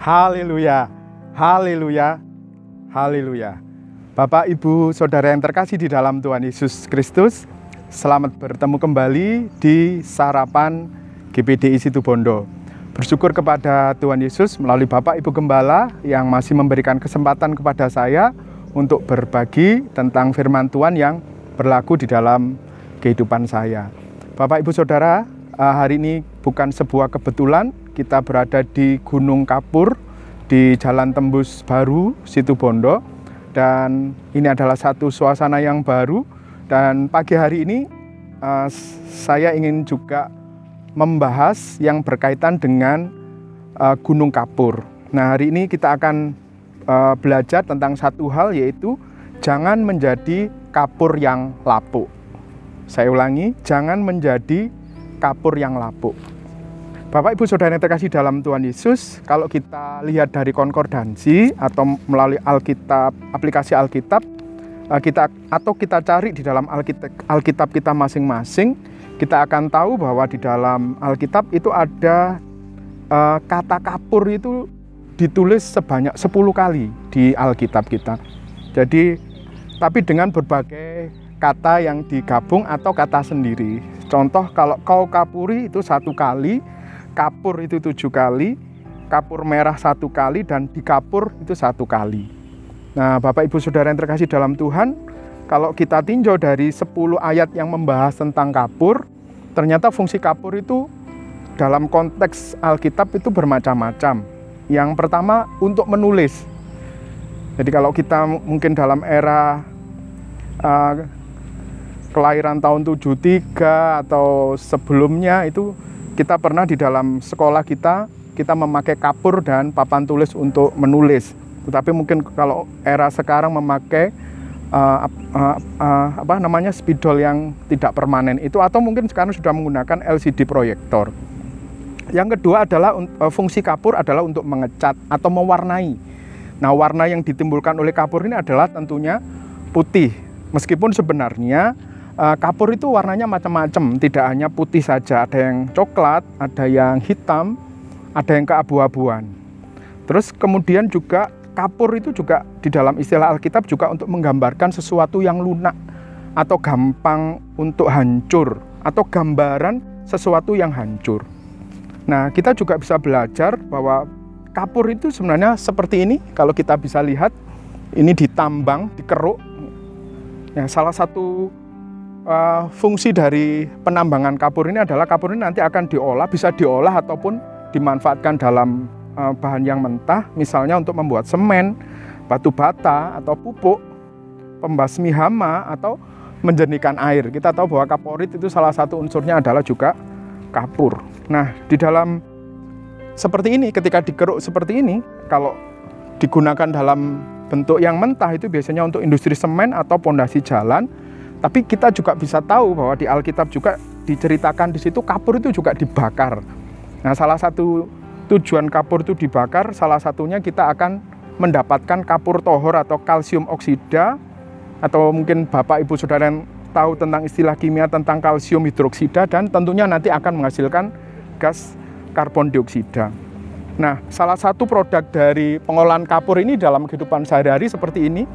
Haleluya, haleluya, haleluya. Bapak, Ibu, Saudara yang terkasih di dalam Tuhan Yesus Kristus, selamat bertemu kembali di Sarapan GPDI Situbondo. Bersyukur kepada Tuhan Yesus melalui Bapak Ibu Gembala yang masih memberikan kesempatan kepada saya untuk berbagi tentang firman Tuhan yang berlaku di dalam kehidupan saya. Bapak Ibu Saudara, hari ini bukan sebuah kebetulan kita berada di Gunung Kapur di Jalan Tembus Baru Situbondo, dan ini adalah satu suasana yang baru. Dan pagi hari ini saya ingin juga membahas yang berkaitan dengan Gunung Kapur. Nah, hari ini kita akan belajar tentang satu hal, yaitu jangan menjadi kapur yang lapuk. Saya ulangi, jangan menjadi kapur yang lapuk. Bapak Ibu Saudara yang terkasih dalam Tuhan Yesus, kalau kita lihat dari konkordansi atau melalui Alkitab, aplikasi Alkitab, kita cari di dalam Alkitab kita masing-masing, kita akan tahu bahwa di dalam Alkitab itu ada kata kapur itu ditulis sebanyak 10 kali di Alkitab kita. Jadi, tapi dengan berbagai kata yang digabung atau kata sendiri. Contoh, kalau kau kapuri itu 1 kali, kapur itu 7 kali, kapur merah 1 kali, dan dikapur itu 1 kali. Nah, Bapak Ibu Saudara yang terkasih dalam Tuhan, kalau kita tinjau dari 10 ayat yang membahas tentang kapur, ternyata fungsi kapur itu dalam konteks Alkitab itu bermacam-macam. Yang pertama, untuk menulis. Jadi kalau kita mungkin dalam era kelahiran tahun 73 atau sebelumnya, itu kita pernah di dalam sekolah kita memakai kapur dan papan tulis untuk menulis. Tetapi mungkin kalau era sekarang memakai spidol yang tidak permanen itu, atau mungkin sekarang sudah menggunakan LCD proyektor. Yang kedua adalah fungsi kapur adalah untuk mengecat atau mewarnai. Nah, warna yang ditimbulkan oleh kapur ini adalah tentunya putih. Meskipun sebenarnya kapur itu warnanya macam-macam, tidak hanya putih saja, ada yang coklat, ada yang hitam, ada yang keabu-abuan. Terus kemudian juga kapur itu juga di dalam istilah Alkitab juga untuk menggambarkan sesuatu yang lunak atau gampang untuk hancur, atau gambaran sesuatu yang hancur. Nah, kita juga bisa belajar bahwa kapur itu sebenarnya seperti ini. Kalau kita bisa lihat, ini ditambang, dikeruk. Ya, salah satu fungsi dari penambangan kapur ini adalah kapur ini nanti akan diolah, bisa diolah ataupun dimanfaatkan dalam bahan yang mentah, misalnya untuk membuat semen, batu bata, atau pupuk, pembasmi hama, atau menjernihkan air. Kita tahu bahwa kaporit itu salah satu unsurnya adalah juga kapur. Nah, di dalam seperti ini, ketika dikeruk seperti ini, kalau digunakan dalam bentuk yang mentah itu biasanya untuk industri semen atau pondasi jalan. Tapi kita juga bisa tahu bahwa di Alkitab juga diceritakan di situ kapur itu juga dibakar. Nah, salah satu tujuan kapur itu dibakar, salah satunya kita akan mendapatkan kapur tohor atau kalsium oksida, atau mungkin Bapak Ibu Saudara yang tahu tentang istilah kimia tentang kalsium hidroksida, dan tentunya nanti akan menghasilkan gas karbon dioksida. Nah, salah satu produk dari pengolahan kapur ini dalam kehidupan sehari-hari seperti ini,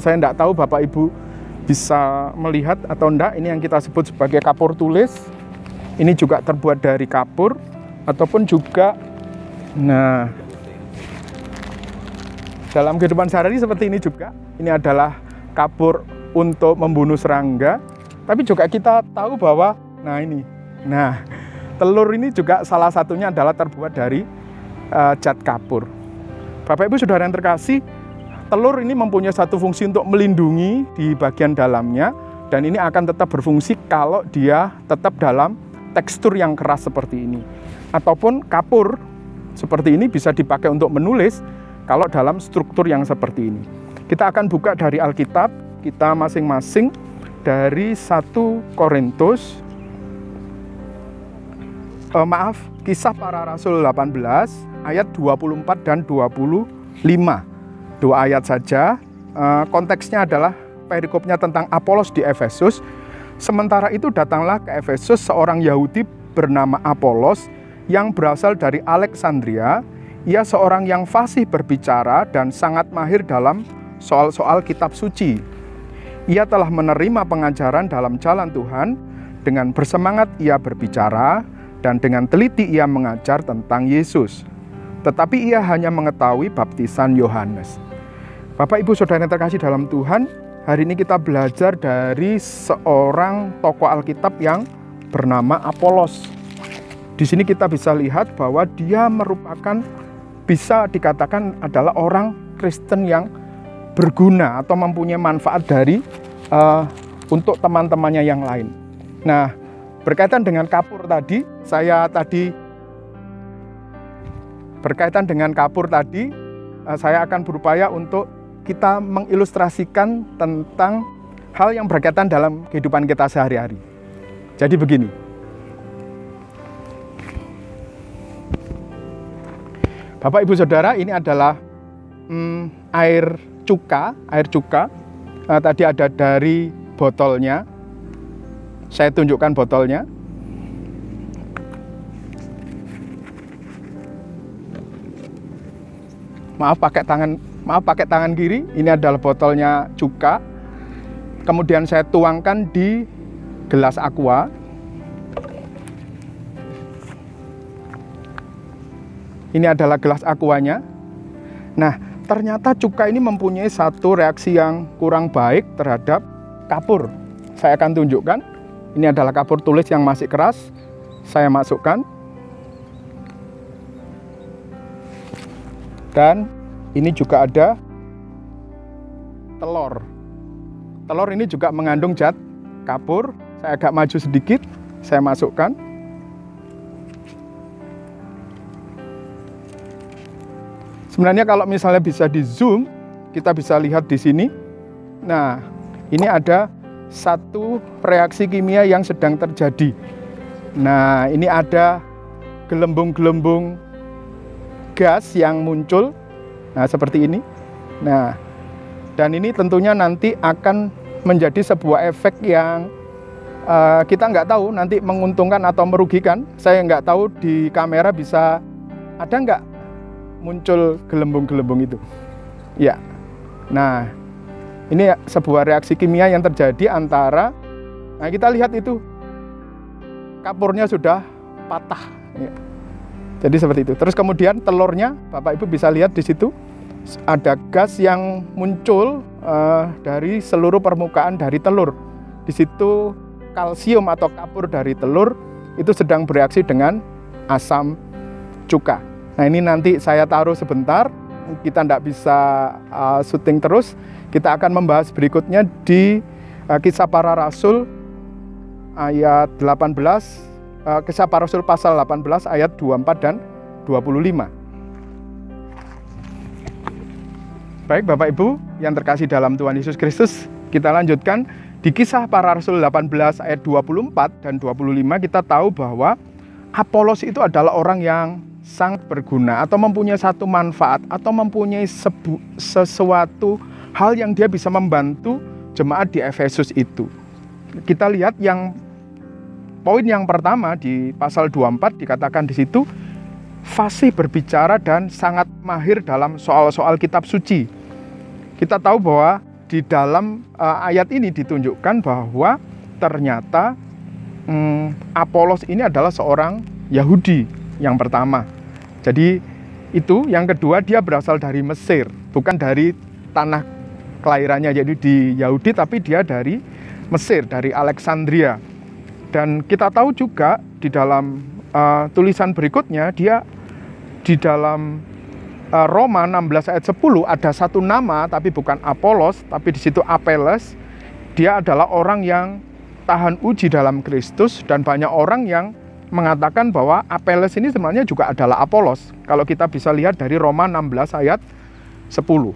saya tidak tahu Bapak Ibu bisa melihat atau enggak, ini yang kita sebut sebagai kapur tulis. Ini juga terbuat dari kapur, ataupun juga, nah, dalam kehidupan sehari-hari seperti ini juga. Ini adalah kapur untuk membunuh serangga. Tapi juga kita tahu bahwa, telur ini juga salah satunya adalah terbuat dari zat kapur. Bapak Ibu Saudara yang terkasih, telur ini mempunyai satu fungsi untuk melindungi di bagian dalamnya, dan ini akan tetap berfungsi kalau dia tetap dalam tekstur yang keras seperti ini. Ataupun kapur seperti ini bisa dipakai untuk menulis kalau dalam struktur yang seperti ini. Kita akan buka dari Alkitab kita masing-masing dari 1 Korintus, Kisah Para Rasul 18 ayat 24 dan 25. 2 ayat saja. Konteksnya adalah perikopnya tentang Apolos di Efesus. Sementara itu datanglah ke Efesus seorang Yahudi bernama Apolos yang berasal dari Alexandria. Ia seorang yang fasih berbicara dan sangat mahir dalam soal-soal kitab suci. Ia telah menerima pengajaran dalam jalan Tuhan, dengan bersemangat ia berbicara, dan dengan teliti ia mengajar tentang Yesus. Tetapi ia hanya mengetahui baptisan Yohanes. Bapak, Ibu, Saudara yang terkasih dalam Tuhan, hari ini kita belajar dari seorang tokoh Alkitab yang bernama Apolos. Di sini kita bisa lihat bahwa dia merupakan, bisa dikatakan adalah orang Kristen yang berguna atau mempunyai manfaat dari untuk teman-temannya yang lain. Nah, berkaitan dengan kapur tadi, saya akan berupaya untuk kita mengilustrasikan tentang hal yang berkaitan dalam kehidupan kita sehari-hari. Jadi begini. Bapak, Ibu, Saudara, ini adalah air cuka. Tadi ada dari botolnya. Saya tunjukkan botolnya. Maaf pakai tangan kiri. Ini adalah botolnya cuka. Kemudian saya tuangkan di gelas aqua. Ini adalah gelas aquanya. Nah, ternyata cuka ini mempunyai satu reaksi yang kurang baik terhadap kapur. Saya akan tunjukkan. Ini adalah kapur tulis yang masih keras. Saya masukkan. Dan ini juga ada telur. Telur ini juga mengandung zat kapur. Saya agak maju sedikit. Saya masukkan. Sebenarnya kalau misalnya bisa di zoom, kita bisa lihat di sini. Nah, ini ada satu reaksi kimia yang sedang terjadi. Nah, ini ada gelembung-gelembung gas yang muncul. Nah, seperti ini. Nah, dan ini tentunya nanti akan menjadi sebuah efek yang kita nggak tahu nanti menguntungkan atau merugikan. Saya nggak tahu di kamera bisa ada nggak muncul gelembung-gelembung itu. Ya. Nah, ini sebuah reaksi kimia yang terjadi antara, nah kita lihat itu kapurnya sudah patah. Ya. Jadi seperti itu. Terus kemudian telurnya, Bapak Ibu bisa lihat di situ ada gas yang muncul dari seluruh permukaan dari telur. Di situ kalsium atau kapur dari telur itu sedang bereaksi dengan asam cuka. Nah, ini nanti saya taruh sebentar, kita tidak bisa syuting terus. Kita akan membahas berikutnya di Kisah Para Rasul ayat 18, Kisah Para Rasul pasal 18 ayat 24 dan 25. Baik Bapak Ibu yang terkasih dalam Tuhan Yesus Kristus, kita lanjutkan di Kisah Para Rasul 18 ayat 24 dan 25. Kita tahu bahwa Apolos itu adalah orang yang sangat berguna atau mempunyai satu manfaat atau mempunyai sesuatu hal yang dia bisa membantu jemaat di Efesus itu. Kita lihat yang poin yang pertama di pasal 24 dikatakan di situ fasih berbicara dan sangat mahir dalam soal-soal kitab suci. Kita tahu bahwa di dalam ayat ini ditunjukkan bahwa ternyata Apolos ini adalah seorang Yahudi yang pertama. Jadi itu yang kedua, dia berasal dari Mesir, bukan dari tanah kelahirannya jadi di Yahudi, tapi dia dari Mesir, dari Alexandria. Dan kita tahu juga di dalam tulisan berikutnya, dia di dalam Roma 16 ayat 10 ada satu nama, tapi bukan Apolos, tapi di situ Apeles. Dia adalah orang yang tahan uji dalam Kristus, dan banyak orang yang mengatakan bahwa Apeles ini sebenarnya juga adalah Apolos. Kalau kita bisa lihat dari Roma 16 ayat 10.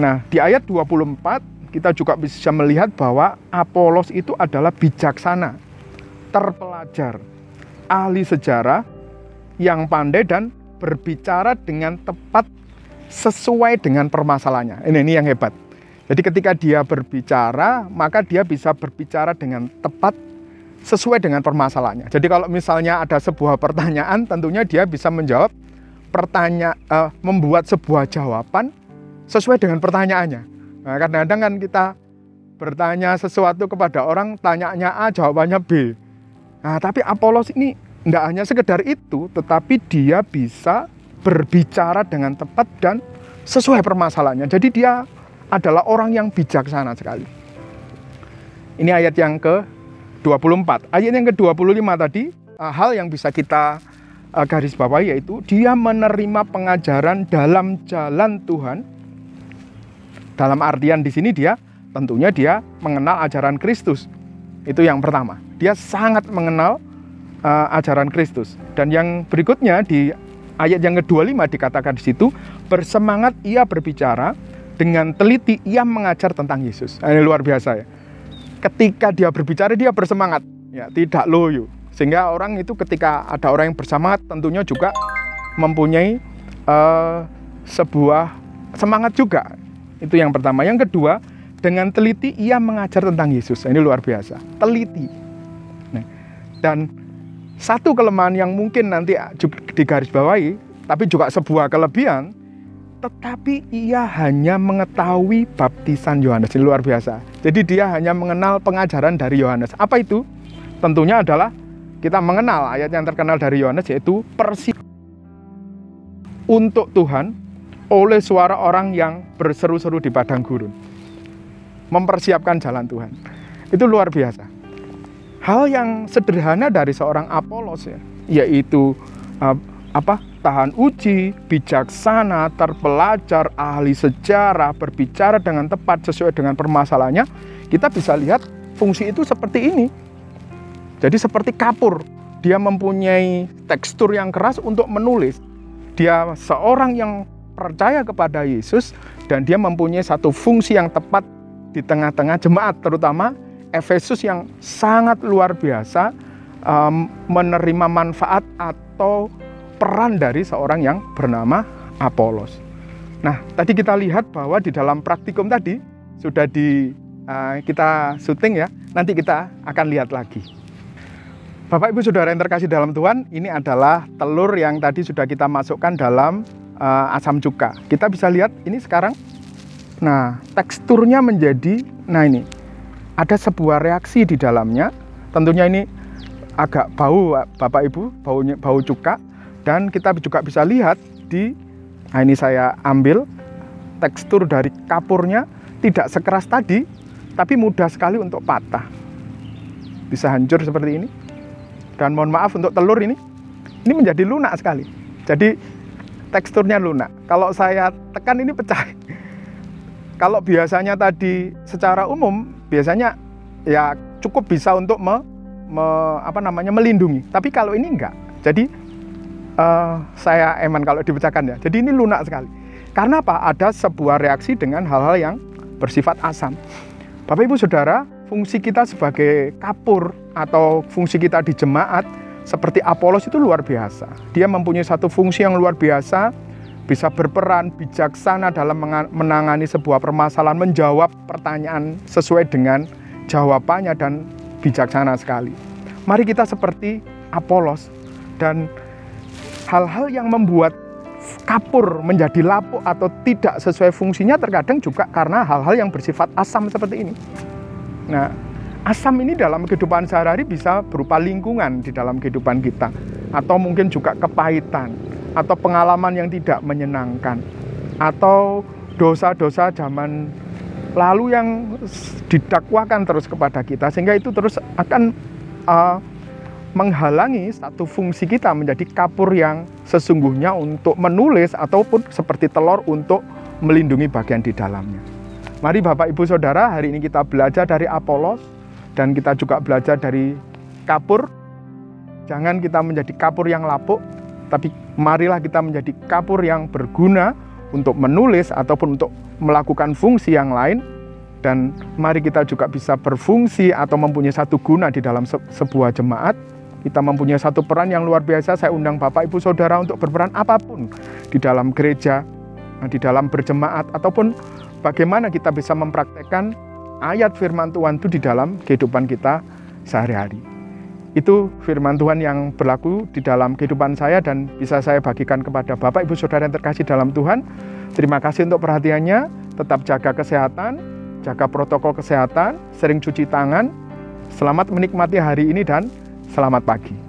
Nah, di ayat 24 kita juga bisa melihat bahwa Apolos itu adalah bijaksana, terpelajar, ahli sejarah, yang pandai dan berbicara dengan tepat sesuai dengan permasalahannya. Ini yang hebat. Jadi ketika dia berbicara, maka dia bisa berbicara dengan tepat sesuai dengan permasalahannya. Jadi kalau misalnya ada sebuah pertanyaan, tentunya dia bisa menjawab membuat sebuah jawaban sesuai dengan pertanyaannya. Nah, kadang-kadang kan kita bertanya sesuatu kepada orang, tanyanya A, jawabannya B. Nah, tapi Apolos ini tidak hanya sekedar itu, tetapi dia bisa berbicara dengan tepat dan sesuai permasalahannya. Jadi dia adalah orang yang bijaksana sekali. Ini ayat yang ke-24. Ayat yang ke-25 tadi, hal yang bisa kita garis bawahi yaitu dia menerima pengajaran dalam jalan Tuhan. Dalam artian di sini tentunya dia mengenal ajaran Kristus. Itu yang pertama. Dia sangat mengenal ajaran Kristus. Dan yang berikutnya di ayat yang ke-25 dikatakan di situ, bersemangat ia berbicara, dengan teliti ia mengajar tentang Yesus. Ini luar biasa ya. Ketika dia berbicara dia bersemangat, ya, tidak loyo. Sehingga orang itu ketika ada orang yang bersemangat tentunya juga mempunyai sebuah semangat juga. Itu yang pertama. Yang kedua, dengan teliti ia mengajar tentang Yesus. Ini luar biasa. Teliti. Nah, dan satu kelemahan yang mungkin nanti digarisbawahi, tapi juga sebuah kelebihan, tetapi ia hanya mengetahui baptisan Yohanes. Ini luar biasa. Jadi dia hanya mengenal pengajaran dari Yohanes. Apa itu? Tentunya adalah kita mengenal ayat yang terkenal dari Yohanes, yaitu persiapan untuk Tuhan oleh suara orang yang berseru-seru di padang gurun. Mempersiapkan jalan Tuhan. Itu luar biasa. Hal yang sederhana dari seorang Apolos ya, yaitu tahan uji, bijaksana, terpelajar, ahli sejarah, berbicara dengan tepat sesuai dengan permasalahannya. Kita bisa lihat fungsi itu seperti ini. Jadi seperti kapur, dia mempunyai tekstur yang keras untuk menulis. Dia seorang yang percaya kepada Yesus dan dia mempunyai satu fungsi yang tepat di tengah-tengah jemaat, terutama Efesus yang sangat luar biasa menerima manfaat atau peran dari seorang yang bernama Apolos. Nah, tadi kita lihat bahwa di dalam praktikum tadi sudah kita syuting ya. Nanti kita akan lihat lagi. Bapak Ibu Saudara yang terkasih dalam Tuhan, ini adalah telur yang tadi sudah kita masukkan dalam asam cuka. Kita bisa lihat ini sekarang. Nah, teksturnya menjadi, ini ada sebuah reaksi di dalamnya. Tentunya ini agak bau Bapak Ibu, bau cuka. Dan kita juga bisa lihat ini saya ambil tekstur dari kapurnya tidak sekeras tadi, tapi mudah sekali untuk patah. Bisa hancur seperti ini. Dan mohon maaf untuk telur ini menjadi lunak sekali. Jadi teksturnya lunak. Kalau saya tekan ini pecah. Kalau biasanya tadi secara umum biasanya ya cukup bisa untuk melindungi. Tapi kalau ini enggak. Jadi saya eman kalau dipecahkan ya. Jadi ini lunak sekali. Karena apa? Ada sebuah reaksi dengan hal-hal yang bersifat asam. Bapak Ibu Saudara, fungsi kita sebagai kapur atau fungsi kita di jemaat seperti Apolos itu luar biasa. Dia mempunyai satu fungsi yang luar biasa, bisa berperan bijaksana dalam menangani sebuah permasalahan, menjawab pertanyaan sesuai dengan jawabannya dan bijaksana sekali. Mari kita seperti Apolos, dan hal-hal yang membuat kapur menjadi lapuk atau tidak sesuai fungsinya terkadang juga karena hal-hal yang bersifat asam seperti ini. Nah, asam ini dalam kehidupan sehari-hari bisa berupa lingkungan di dalam kehidupan kita, atau mungkin juga kepahitan, atau pengalaman yang tidak menyenangkan, atau dosa-dosa zaman lalu yang didakwakan terus kepada kita, sehingga itu terus akan menghalangi satu fungsi kita menjadi kapur yang sesungguhnya untuk menulis ataupun seperti telur untuk melindungi bagian di dalamnya. Mari Bapak Ibu Saudara, hari ini kita belajar dari Apolos dan kita juga belajar dari kapur. Jangan kita menjadi kapur yang lapuk, tapi marilah kita menjadi kapur yang berguna untuk menulis ataupun untuk melakukan fungsi yang lain. Dan mari kita juga bisa berfungsi atau mempunyai satu guna di dalam sebuah jemaat. Kita mempunyai satu peran yang luar biasa. Saya undang Bapak Ibu Saudara untuk berperan apapun di dalam gereja, di dalam berjemaat, ataupun bagaimana kita bisa mempraktekkan ayat firman Tuhan itu di dalam kehidupan kita sehari-hari. Itu firman Tuhan yang berlaku di dalam kehidupan saya dan bisa saya bagikan kepada Bapak, Ibu, Saudara yang terkasih dalam Tuhan. Terima kasih untuk perhatiannya. Tetap jaga kesehatan, jaga protokol kesehatan, sering cuci tangan. Selamat menikmati hari ini dan selamat pagi.